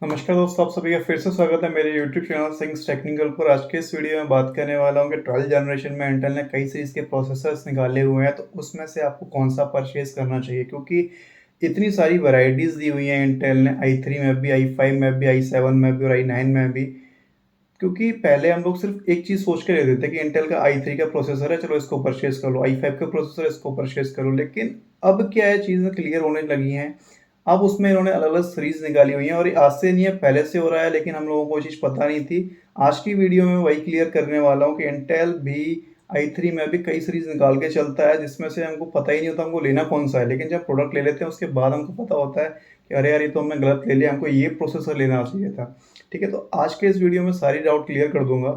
नमस्कार दोस्तों, आप सभी का फिर से स्वागत है मेरे YouTube चैनल सिंग्स टेक्निकल पर। आज के इस वीडियो में बात करने वाला हूँ कि 12th जनरेशन में इंटेल ने कई सीरीज़ के प्रोसेसर्स निकाले हुए हैं, तो उसमें से आपको कौन सा परचेज़ करना चाहिए, क्योंकि इतनी सारी वैराइटीज़ दी हुई हैं इंटेल ने i3 में भी, i5 में भी, i7 में भी और i9 में भी। क्योंकि पहले हम लोग सिर्फ एक चीज़ सोच के लेते थे कि इंटेल का i3 का प्रोसेसर है, चलो इसको परचेज़ कर लो, i5 का प्रोसेसर इसको परचेज़ करो। लेकिन अब क्या है, चीज़ें क्लियर होने लगी हैं। अब उसमें इन्होंने अलग-अलग सीरीज़ निकाली हुई हैं और ये आज से नहीं है, पहले से हो रहा है, लेकिन हम लोगों को ये चीज़ पता नहीं थी। आज की वीडियो में वही क्लियर करने वाला हूँ कि इंटेल भी i3 में भी कई सीरीज़ निकाल के चलता है, जिसमें से हमको पता ही नहीं होता हमको लेना कौन-सा है। लेकिन जब प्रोडक्ट ले लेते हैं उसके बाद हमको पता होता है कि अरे यार, ये तो हमने गलत ले लिया, हमको ये प्रोसेसर लेना चाहिए था। ठीक है, तो आज के इस वीडियो में सारी डाउट क्लियर कर दूँगा।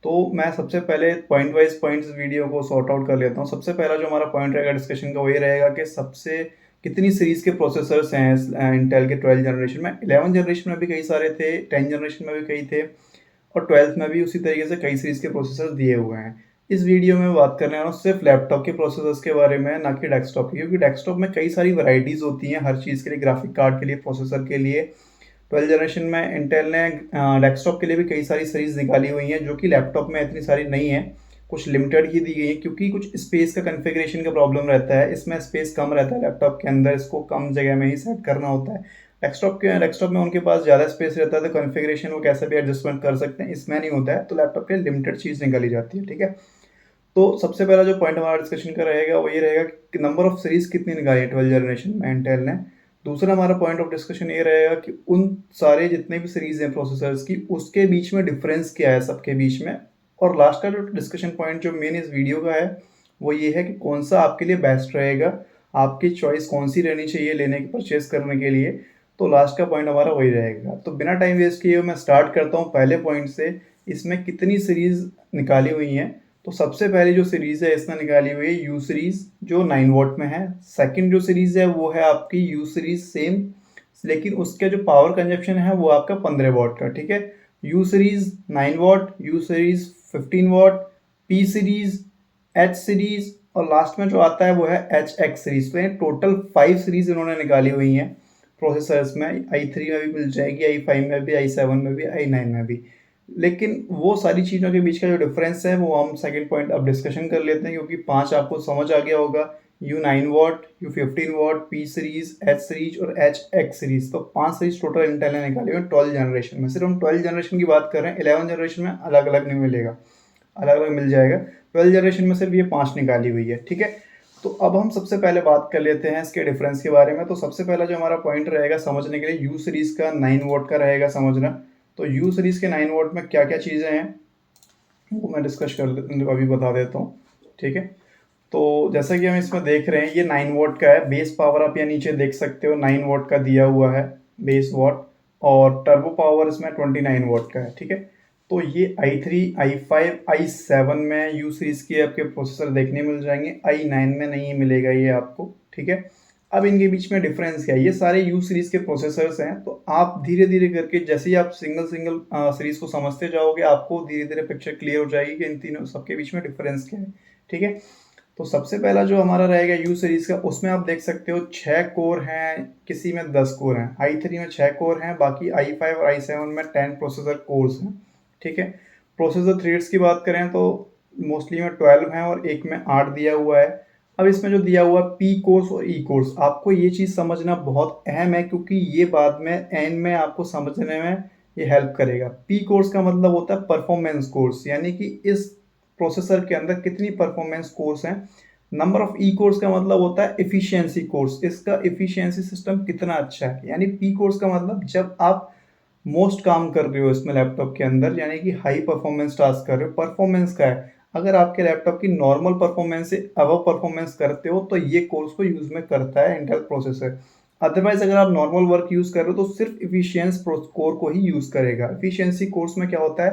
तो मैं सबसे पहले पॉइंट वाइज़ पॉइंट्स वीडियो को सॉर्ट आउट कर लेता हूँ। सबसे पहला जो हमारा पॉइंट रहेगा डिस्कशन का, वही रहेगा कि सबसे कितनी सीरीज़ के प्रोसेसर्स हैं इंटेल के 12th जनरेशन में। 11th जनरेशन में भी कई सारे थे, 10th जनरेशन में भी कई थे और 12th में भी उसी तरीके से कई सीरीज़ के प्रोसेसर दिए हुए हैं। इस वीडियो में बात करने वाला हूँ सिर्फ लैपटॉप के प्रोसेसर्स के बारे में, ना कि डेस्कटॉप की, क्योंकि डेस्कटॉप में कई सारी वैराइटीज़ होती हैं हर चीज़ के लिए, ग्राफिक कार्ड के लिए, प्रोसेसर के लिए। 12th जनरेशन में इंटेल ने डेस्कटॉप के लिए भी कई सारी सीरीज़ निकाली हुई हैं, जो कि लैपटॉप में इतनी सारी नहीं है, कुछ लिमिटेड ही दी गई है, क्योंकि कुछ स्पेस का कॉन्फ़िगरेशन का प्रॉब्लम रहता है। इसमें स्पेस कम रहता है लैपटॉप के अंदर, इसको कम जगह में ही सेट करना होता है। डेस्कटॉप में उनके पास ज़्यादा स्पेस रहता है, तो कॉन्फ़िगरेशन वो कैसे भी एडजस्टमेंट कर सकते हैं, इसमें नहीं होता है, तो लैपटॉप के लिए लिमिटेड चीज़ निकाली जाती है, ठीक है? तो सबसे पहला जो पॉइंट हमारा डिस्कशन का रहेगा वो ये रहेगा कि नंबर ऑफ सीरीज़ कितनी निकाली है 12th जनरेशन में इंटेल ने। दूसरा हमारा पॉइंट ऑफ डिस्कशन ये रहेगा कि उन सारे जितने भी सीरीज़ हैं प्रोसेसर्स की, उसके बीच में डिफरेंस क्या है सबके बीच में। और लास्ट का जो डिस्कशन पॉइंट जो मेन इस वीडियो का है, वो ये है कि कौन-सा आपके लिए बेस्ट रहेगा, आपकी चॉइस कौन-सी रहनी चाहिए लेने की, परचेज़ करने के लिए। तो लास्ट का पॉइंट हमारा वही रहेगा। तो बिना टाइम वेस्ट किए मैं स्टार्ट करता हूँ पहले पॉइंट से, इसमें कितनी सीरीज़ निकाली हुई हैं। तो सबसे पहली जो सीरीज़ है इसने निकाली हुई है यू सीरीज़, जो 9 वॉट में है। सेकंड जो सीरीज़ है वो है आपकी यू सीरीज़ सेम, लेकिन उसका जो पावर कंजप्शन है वो आपका 15 वॉट का, ठीक है। You series 9 what, you series 15 what, P series, H series और लास्ट में जो आता है वो है एच एक्स सीरीज़। तो टोटल 5 सीरीज़ इन्होंने निकाली हुई हैं प्रोसेसर्स में। i3 में भी मिल जाएगी, i5 में भी, i7 में भी, i9 में भी। लेकिन वो सारी चीज़ों के बीच का जो डिफरेंस है वो हम सेकंड पॉइंट अब डिस्कशन कर लेते हैं, क्योंकि 5 आपको समझ आ गया होगा। You 9 what, you 15 what, P series, H series और एच एक्स सीरीज़। तो 5 सीरीज़ टोटल इंटेल ने निकाली हुई है 12th जनरेशन में। सिर्फ हम 12th जनरेशन की बात कर रहे हैं, 11th जनरेशन में अलग अलग नहीं मिलेगा, अलग अलग मिल जाएगा। 12th जनरेशन में सिर्फ ये 5 निकाली हुई है, ठीक है। तो अब हम सबसे पहले बात कर लेते हैं इसके डिफरेंस के बारे में। तो सबसे पहला जो हमारा पॉइंट रहेगा समझने के लिए, यू सीरीज़ का 9 वॉट का रहेगा समझना। तो यू सीरीज़ के 9 वॉट में क्या क्या चीज़ें हैं वो मैं डिस्कस कर अभी बता देता हूँ, ठीक है। तो जैसा कि हम इसमें देख रहे हैं, ये 9 वॉट का है। बेस पावर आप यहाँ नीचे देख सकते हो, 9 वॉट का दिया हुआ है बेस वॉट, और टर्बो पावर इसमें 29 वॉट का है, ठीक है। तो ये i3, i5, i7 में यू सीरीज़ के आपके प्रोसेसर देखने मिल जाएंगे, i9 में नहीं मिलेगा ये आपको, ठीक है। अब इनके बीच में डिफरेंस क्या है, ये सारे यू सीरीज़ के प्रोसेसर्स हैं। तो आप धीरे धीरे करके जैसे ही आप सिंगल सिंगल सीरीज़ को समझते जाओगे, आपको धीरे धीरे पिक्चर क्लियर हो जाएगी कि इन तीनों सबके बीच में डिफरेंस क्या है, ठीक है। तो सबसे पहला जो हमारा रहेगा यू सीरीज़ का, उसमें आप देख सकते हो 6 कोर हैं, किसी में 10 कोर हैं। i3 में 6 कोर हैं, बाकी i5 और i7 में 10 प्रोसेसर कोर्स हैं, ठीक है। प्रोसेसर थ्रेड्स की बात करें तो मोस्टली में 12 हैं और एक में 8 दिया हुआ है। अब इसमें जो दिया हुआ है पी कोर्स और ई कोर्स, आपको ये चीज़ समझना बहुत अहम है, क्योंकि ये बाद में एंड में आपको समझने में ये हेल्प करेगा। पी कोर्स का मतलब होता है परफॉर्मेंस कोर्स, यानी कि इस प्रोसेसर के अंदर कितनी परफॉर्मेंस कोर्स हैं। नंबर ऑफ ई कोर्स का मतलब होता है एफिशिएंसी कोर्स, इसका एफिशिएंसी सिस्टम कितना अच्छा है। यानी पी कोर्स का मतलब जब आप मोस्ट काम कर रहे हो इसमें लैपटॉप के अंदर, यानी कि हाई परफॉर्मेंस टास्क कर रहे हो, परफॉर्मेंस का है। अगर आपके लैपटॉप की नॉर्मल परफॉर्मेंस से अबव परफॉर्मेंस करते हो तो ये कोर्स को यूज में करता है इंटेल प्रोसेसर। अदरवाइज अगर आप नॉर्मल वर्क यूज कर रहे हो तो सिर्फ इफिशियंस कोर को ही यूज करेगा। इफिशियंसी कोर्स में क्या होता है,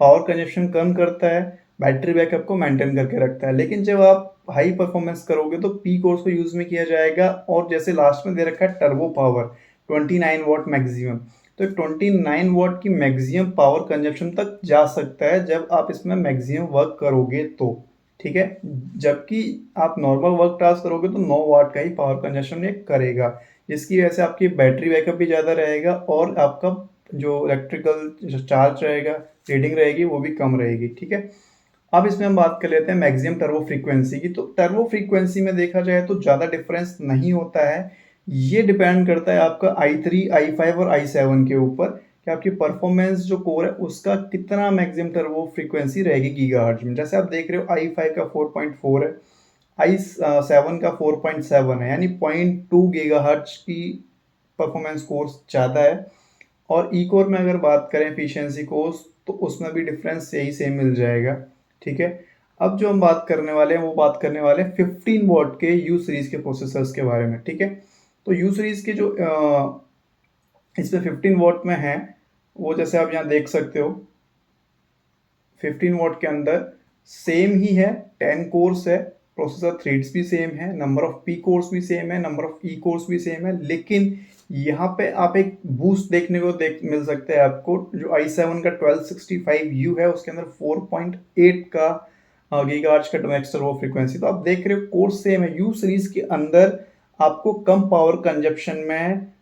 पावर कंजप्शन कम करता है, बैटरी बैकअप को मेंटेन करके रखता है। लेकिन जब आप हाई परफॉर्मेंस करोगे तो पी कोर्स को यूज में किया जाएगा। और जैसे लास्ट में दे रखा है टर्बो पावर 29 वॉट मैक्सिमम, तो 29 वॉट की मैक्सिमम पावर कंजप्शन तक जा सकता है जब आप इसमें मैक्सिमम वर्क करोगे तो, ठीक है। जबकि आप नॉर्मल वर्क टास्क करोगे तो 9 वाट का ही पावर कंजप्शन ये करेगा, जिसकी वजह से आपकी बैटरी बैकअप भी ज़्यादा रहेगा और आपका जो इलेक्ट्रिकल जो चार्ज रहेगा, रीडिंग रहेगी वो भी कम रहेगी, ठीक है। अब इसमें हम बात कर लेते हैं मैक्सिमम टर्बो फ्रीक्वेंसी की। तो टर्बो फ्रीक्वेंसी में देखा जाए तो ज़्यादा डिफरेंस नहीं होता है। ये डिपेंड करता है आपका i3, i5 और i7 के ऊपर कि आपकी परफॉर्मेंस जो कोर है उसका कितना मैक्सिमम टर्बो फ्रीक्वेंसी रहेगी गीगाहर्ट्ज में। जैसे आप देख रहे हो i5 का 4.4 है, i7 का 4.7 है, यानी 0.2 गीगाहर्ट्ज की परफॉर्मेंस कोर्स ज़्यादा है। और ई कोर में अगर बात करें एफिशिएंसी कोर्स तो उसमें भी डिफरेंस यही सेम मिल जाएगा, ठीक है। अब जो हम बात करने वाले हैं वो बात करने वाले हैं 15 वॉट के यू सीरीज के प्रोसेसर्स के बारे में, ठीक है। तो यू सीरीज के जो इसमें 15 वॉट में है वो जैसे आप यहाँ देख सकते हो 15 वॉट के अंदर सेम ही है, 10 कोर्स है, प्रोसेसर थ्रेड्स भी सेम है, नंबर ऑफ पी कोर्स भी सेम है, नंबर ऑफ ई कोर्स भी सेम है, लेकिन यहाँ पे आप एक बूस्ट देखने को मिल सकता है आपको। जो i7 का 1265U है उसके अंदर 4.8 का गीगाहर्ट्ज का मैक्स टर्बो फ्रीक्वेंसी। तो आप देख रहे हो कोर्स सेम है, यू सीरीज के अंदर आपको कम पावर कंजप्शन में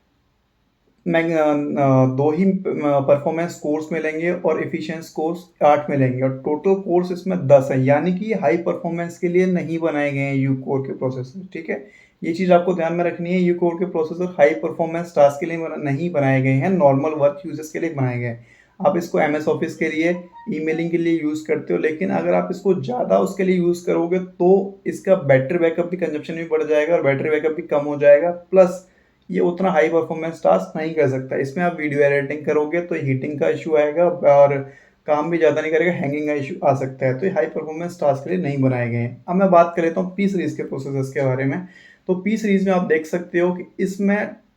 दो ही परफॉर्मेंस कोर्स मिलेंगे और एफिशिएंस कोर्स 8 मिलेंगे और टोटल कोर्स इसमें 10 है, यानी कि ये हाई परफॉर्मेंस के लिए नहीं बनाए गए हैं यू कोर के प्रोसेसर, ठीक है। ये चीज़ आपको ध्यान में रखनी है, यू कोर के प्रोसेसर हाई परफॉर्मेंस टास्क के लिए नहीं बनाए गए हैं, नॉर्मल वर्क यूजेस के लिए बनाए गए हैं। आप इसको एमएस ऑफिस के लिए, ईमेलिंग के लिए यूज़ करते हो, लेकिन अगर आप इसको ज़्यादा उसके लिए यूज़ करोगे तो इसका बैटरी बैकअप भी कंजप्शन भी बढ़ जाएगा और बैटरी बैकअप भी कम हो जाएगा, प्लस ये उतना हाई परफॉर्मेंस टास्क नहीं कर सकता। इसमें आप वीडियो एडिटिंग करोगे तो हीटिंग का इशू आएगा और काम भी ज़्यादा नहीं करेगा, हैंगिंग का इशू आ सकता है। तो ये हाई परफॉर्मेंस टास्क के लिए नहीं बनाए गए हैं। अब मैं बात कर लेता हूँ पी सीरीज़ के प्रोसेसर्स के बारे में। तो पी सीरीज़ में आप देख सकते हो कि इसमें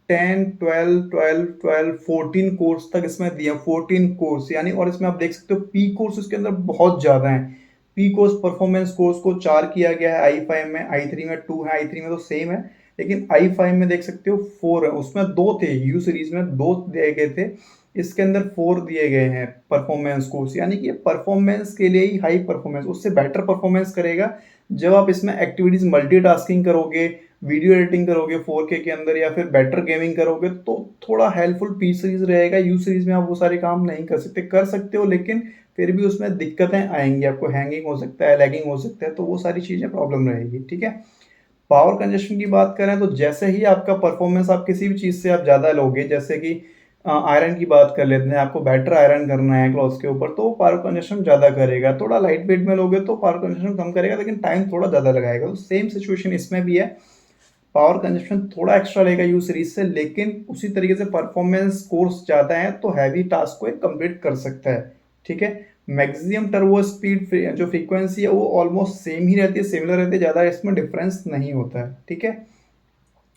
10, 12, 12, 12, 14 कोर्स तक इसमें दिया, 14 कोर्स यानी, और इसमें आप देख सकते हो पी कोर्स इसके अंदर बहुत ज़्यादा हैं। पी कोर्स परफॉर्मेंस कोर्स को 4 किया गया है i5 में, i3 में 2 है, i3 में तो सेम है, लेकिन i5 में देख सकते हो 4 है, उसमें 2 थे, यू सीरीज में 2 दिए गए थे, इसके अंदर 4 दिए गए हैं परफॉर्मेंस कोर्स, यानी कि परफॉर्मेंस के लिए ही हाई परफॉर्मेंस, उससे बेटर परफॉर्मेंस करेगा जब आप इसमें एक्टिविटीज मल्टीटास्किंग करोगे, वीडियो एडिटिंग करोगे 4K के अंदर या फिर बेटर गेमिंग करोगे तो थोड़ा हेल्पफुल पी सीरीज रहेगा। यू सीरीज में आप वो सारे काम नहीं कर सकते, कर सकते हो लेकिन फिर भी उसमें दिक्कतें आएंगी, आपको हैंगिंग हो सकता है, लैगिंग हो सकता है, तो वो सारी चीज़ें प्रॉब्लम रहेगी, ठीक है। पावर कंजप्शन की बात करें तो जैसे ही आपका परफॉर्मेंस आप किसी भी चीज़ से आप ज़्यादा लोगे, जैसे कि आयरन की बात कर लेते हैं, आपको बेटर आयरन करना है क्लॉथ्स के ऊपर तो पावर कंजप्शन ज़्यादा करेगा। थोड़ा लाइट वेट में लोगे तो पावर कंजप्शन कम करेगा लेकिन टाइम थोड़ा ज़्यादा लगाएगा। तो सेम सिचुएशन इसमें भी है, पावर कंजप्शन थोड़ा एक्स्ट्रा लेगा यू सीरीज से, लेकिन उसी तरीके से परफॉर्मेंस कोर्स ज़्यादा है तो हैवी टास्क को कंप्लीट कर सकता है, ठीक है। मैक्सिमम टर्बो स्पीड जो फ्रीक्वेंसी है वो ऑलमोस्ट सेम ही रहती है, सिमिलर रहती है, ज़्यादा इसमें डिफरेंस नहीं होता है, ठीक है।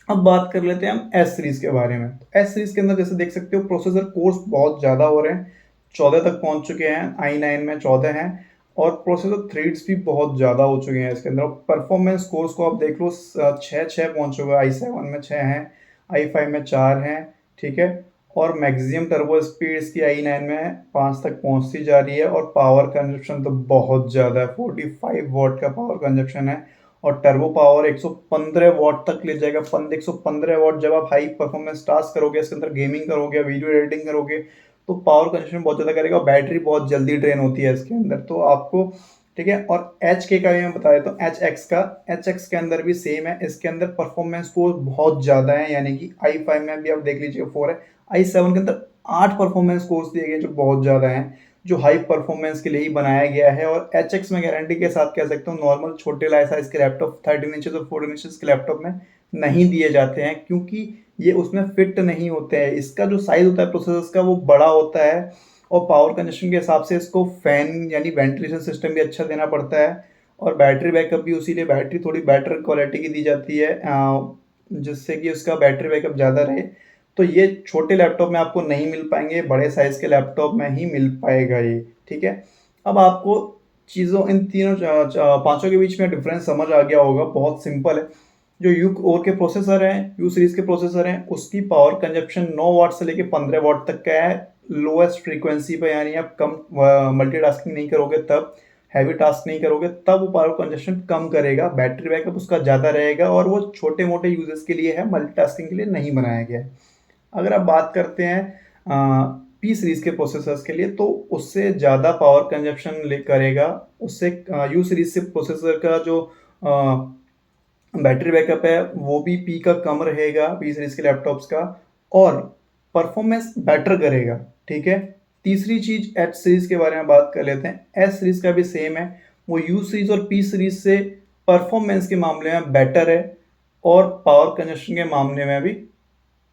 अब बात कर लेते हैं हम एस सीरीज के बारे में। तो एस सीरीज के अंदर जैसे देख सकते हो प्रोसेसर कोर्स बहुत ज़्यादा हो रहे हैं, 14 तक पहुंच चुके हैं, i9 में 14 हैं और प्रोसेसर थ्रेड्स भी बहुत ज़्यादा हो चुके हैं इसके अंदर। परफॉर्मेंस कोर्स को आप देख लो, 6 पहुंच चुका है, i7 में 6 हैं, i5 में 4 हैं, ठीक है। और मैक्सिमम टर्बो स्पीड इसकी i9 में 5 तक पहुंचती जा रही है और पावर कंजप्शन तो बहुत ज़्यादा है, 45 वॉट का पावर कंजप्शन है और टर्बो पावर 115 वॉट तक ले जाएगा। 115 वॉट जब आप हाई परफॉर्मेंस टास्क करोगे, इसके अंदर गेमिंग करोगे, वीडियो एडिटिंग करोगे तो पावर कंजप्शन बहुत ज़्यादा करेगा और बैटरी बहुत जल्दी ड्रेन होती है इसके अंदर, तो आपको, ठीक है। और एच के का भी मैं बता देता हूँ, एच एक्स के अंदर भी सेम है, इसके अंदर परफॉर्मेंस को बहुत ज़्यादा है, यानी कि i5 में भी आप देख लीजिए 4 है, i7 के अंदर 8 परफॉर्मेंस कोर्स दिए गए जो बहुत ज़्यादा हैं, जो हाई परफॉर्मेंस के लिए ही बनाया गया है। और एच एक्स में गारंटी के साथ कह सकता हूँ नॉर्मल छोटे साइज के लैपटॉप 13 इंचेस और 14 इंचेस के लैपटॉप में नहीं दिए जाते हैं क्योंकि ये उसमें फिट नहीं होते हैं। इसका जो साइज होता है प्रोसेसर का वो बड़ा होता है और पावर कंजप्शन के हिसाब से इसको फैन यानी वेंटिलेशन सिस्टम भी अच्छा देना पड़ता है और बैटरी बैकअप भी उसी लिए बैटरी थोड़ी बेटर क्वालिटी की दी जाती है जिससे कि उसका बैटरी बैकअप ज़्यादा रहे। तो ये छोटे लैपटॉप में आपको नहीं मिल पाएंगे, बड़े साइज़ के लैपटॉप में ही मिल पाएगा ये, ठीक है। अब आपको चीज़ों इन तीनों पांचों के बीच में डिफरेंस समझ आ गया होगा, बहुत सिंपल है। जो यू कोर के प्रोसेसर हैं, यू सीरीज के प्रोसेसर हैं, उसकी पावर कंजप्शन 9 वाट से लेकर 15 वाट तक का है लोएस्ट फ्रीक्वेंसी पे, यानी आप कम मल्टीटास्किंग नहीं करोगे तब, हैवी टास्क नहीं करोगे तब वो पावर कंजप्शन कम करेगा, बैटरी बैकअप उसका ज़्यादा रहेगा और वो छोटे मोटे यूजर्स के लिए है, मल्टीटास्किंग के लिए नहीं बनाया गया है। अगर आप बात करते हैं पी सीरीज़ के प्रोसेसर्स के लिए, तो उससे ज़्यादा पावर कंजप्शन ले करेगा। उससे यू सीरीज़ से प्रोसेसर का जो बैटरी बैकअप है वो भी पी का कम रहेगा, पी सीरीज़ के लैपटॉप्स का, और परफॉर्मेंस बेटर करेगा, ठीक है? तीसरी चीज़ एच सीरीज़ के बारे में बात कर लेते हैं। एच सीरीज़ का भी सेम है, वो यू सीरीज़ और पी सीरीज़ से परफॉर्मेंस के मामले में बेटर है और पावर कंजप्शन के मामले में भी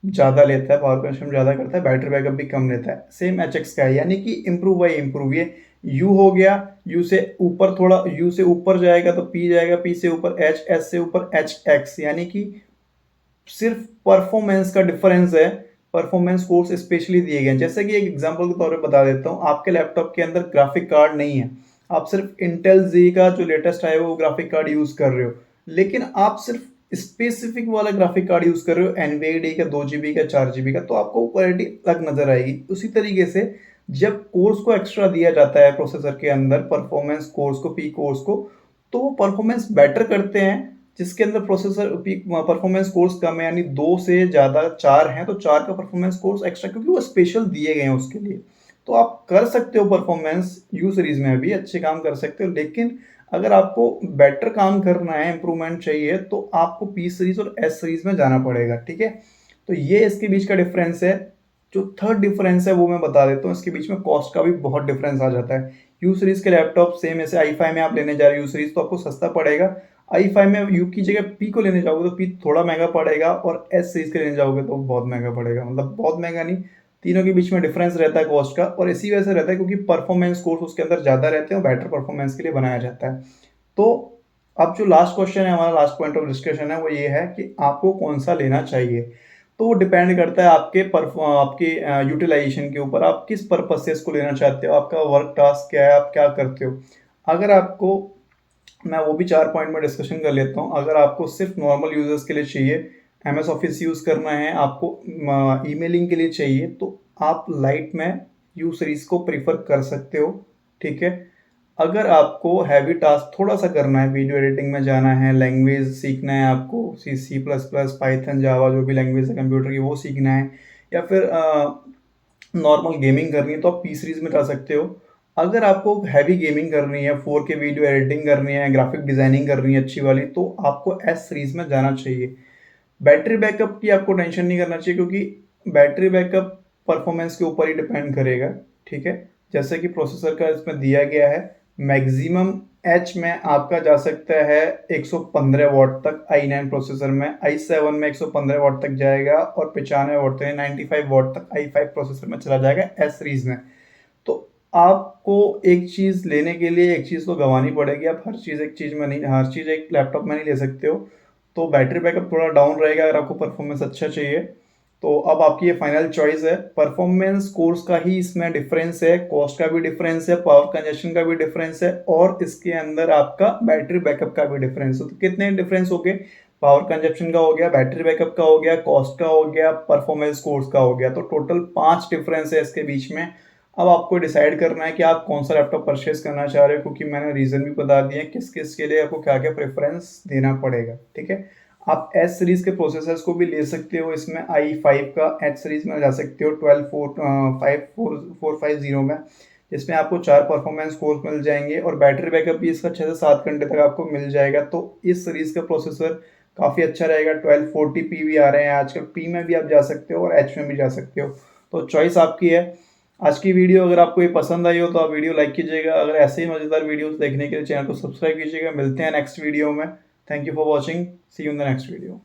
ज़्यादा लेता है, पावर कंजप्शन ज़्यादा करता है, बैटरी बैकअप भी कम लेता है। सेम एचएक्स का है, यानी कि इम्प्रूव बाई इम्प्रूव। ये यू हो गया, यू से ऊपर थोड़ा, यू से ऊपर जाएगा तो पी जाएगा, पी से ऊपर एच, एच से ऊपर एच एक्स, यानी कि सिर्फ परफॉर्मेंस का डिफरेंस है। परफॉर्मेंस कोर्स स्पेशली दिए गए हैं। जैसे कि एक एग्जांपल के तौर पे बता देता हूँ, आपके लैपटॉप के अंदर ग्राफिक कार्ड नहीं है, आप सिर्फ इंटेल जी का जो लेटेस्ट आया है वो ग्राफिक कार्ड यूज कर रहे हो, लेकिन आप सिर्फ स्पेसिफिक वाला ग्राफिक कार्ड यूज कर रहे हो एनवीएडिया का 2 GB का 4 GB का, तो आपको क्वालिटी अलग नजर आएगी। उसी तरीके से जब कोर्स को एक्स्ट्रा दिया जाता है प्रोसेसर के अंदर, परफॉर्मेंस कोर्स को, पी कोर्स को, तो वो परफॉर्मेंस बेटर करते हैं। जिसके अंदर प्रोसेसर परफॉर्मेंस कोर्स कम है, यानी 2 से ज़्यादा 4 हैं, तो 4 का परफॉर्मेंस कोर्स एक्स्ट्रा, क्योंकि वो स्पेशल दिए गए हैं उसके लिए। तो आप कर सकते हो परफॉर्मेंस यू सीरीज़ में भी अच्छे काम कर सकते हो, लेकिन अगर आपको बेटर काम करना है, इम्प्रूवमेंट चाहिए, तो आपको पी सीरीज़ और एस सीरीज़ में जाना पड़ेगा, ठीक है? तो ये इसके बीच का डिफरेंस है। जो थर्ड डिफरेंस है वो मैं बता देता हूँ, इसके बीच में कॉस्ट का भी बहुत डिफरेंस आ जाता है। यू सीरीज़ के लैपटॉप सेम, ऐसे i5 में आप लेने जा रहे हो यू सीरीज़, तो आपको सस्ता पड़ेगा। i5 में यू की जगह पी को लेने जाओगे तो पी थोड़ा महंगा पड़ेगा, और एस सीरीज के लेने जाओगे तो बहुत महंगा पड़ेगा। मतलब बहुत महंगा नहीं, तीनों के बीच में डिफरेंस रहता है कॉस्ट का, और इसी वजह से रहता है क्योंकि परफॉर्मेंस कोर्स उसके अंदर ज़्यादा रहते हैं और बेटर परफॉर्मेंस के लिए बनाया जाता है। तो अब जो लास्ट क्वेश्चन है, हमारा लास्ट पॉइंट ऑफ डिस्कशन है, वो ये है कि आपको कौन सा लेना चाहिए। तो वो डिपेंड करता है आपके यूटिलाइजेशन के ऊपर, आप किस पर्पज से इसको लेना चाहते हो, आपका वर्क टास्क क्या है, आप क्या करते हो। अगर आपको, मैं वो भी 4 पॉइंट में डिस्कशन कर लेता हूँ। अगर आपको सिर्फ नॉर्मल यूजर्स के लिए चाहिए, एमएस ऑफिस यूज़ करना है, आपको ईमेलिंग के लिए चाहिए, तो आप लाइट में यू सीरीज़ को प्रीफर कर सकते हो, ठीक है? अगर आपको हैवी टास्क थोड़ा सा करना है, वीडियो एडिटिंग में जाना है, लैंग्वेज सीखना है आपको, सी प्लस प्लस, पाइथन, जावा, जो भी लैंग्वेज है कंप्यूटर की, वो सीखना है, या फिर नॉर्मल गेमिंग करनी है, तो आप पी सीरीज़ में जा सकते हो। अगर आपको हैवी गेमिंग करनी है, 4K वीडियो एडिटिंग करनी है, ग्राफिक डिज़ाइनिंग करनी है अच्छी वाली, तो आपको एस सीरीज़ में जाना चाहिए। बैटरी बैकअप की आपको टेंशन नहीं करना चाहिए, क्योंकि बैटरी बैकअप परफॉर्मेंस के ऊपर ही डिपेंड करेगा, ठीक है? जैसे कि प्रोसेसर का इसमें दिया गया है, मैक्सिमम एच में आपका जा सकता है 115 वॉट तक, i9 प्रोसेसर में, i7 में 115 वॉट तक जाएगा, और 95 वॉट तक, 95 वॉट तक i5 प्रोसेसर में चला जाएगा एस सीरीज में। तो आपको एक चीज़ लेने के लिए एक चीज़ तो गंवानी पड़ेगी, आप हर चीज़ एक चीज़ में नहीं, हर चीज़ एक लैपटॉप में नहीं ले सकते हो। तो बैटरी बैकअप थोड़ा डाउन रहेगा अगर आपको परफॉर्मेंस अच्छा चाहिए। तो अब आपकी ये फाइनल चॉइस है। परफॉर्मेंस कोर्स का ही इसमें डिफरेंस है, कॉस्ट का भी डिफरेंस है, पावर कंजप्शन का भी डिफरेंस है, और इसके अंदर आपका बैटरी बैकअप का भी डिफरेंस है। तो कितने डिफरेंस हो गए? पावर कंजप्शन का हो गया, बैटरी बैकअप का हो गया, कॉस्ट का हो गया, परफॉर्मेंस कोर्स का हो गया। तो टोटल 5 डिफरेंस है इसके बीच में। अब आपको डिसाइड करना है कि आप कौन सा लैपटॉप परचेज करना चाह रहे हो, क्योंकि मैंने रीज़न भी बता दिए किस किस के लिए आपको क्या क्या प्रेफरेंस देना पड़ेगा, ठीक है? आप एस सीरीज़ के प्रोसेसर्स को भी ले सकते हो, इसमें i5 का एच सीरीज़ में जा सकते हो 12-4-5-450 में, जिसमें आपको 4 परफॉर्मेंस कोर्स मिल जाएंगे, और बैटरी बैकअप भी इसका 6 से 7 घंटे तक आपको मिल जाएगा। तो इस सीरीज़ का प्रोसेसर काफ़ी अच्छा रहेगा। 1240p भी आ रहे हैं आजकल, पी में भी आप जा सकते हो और एच में भी जा सकते हो, तो चॉइस आपकी है। आज की वीडियो अगर आपको ये पसंद आई हो तो आप वीडियो लाइक कीजिएगा। अगर ऐसे ही मज़ेदार वीडियोस देखने के लिए चैनल को सब्सक्राइब कीजिएगा। मिलते हैं नेक्स्ट वीडियो में। Thank you for watching. See you in the next video.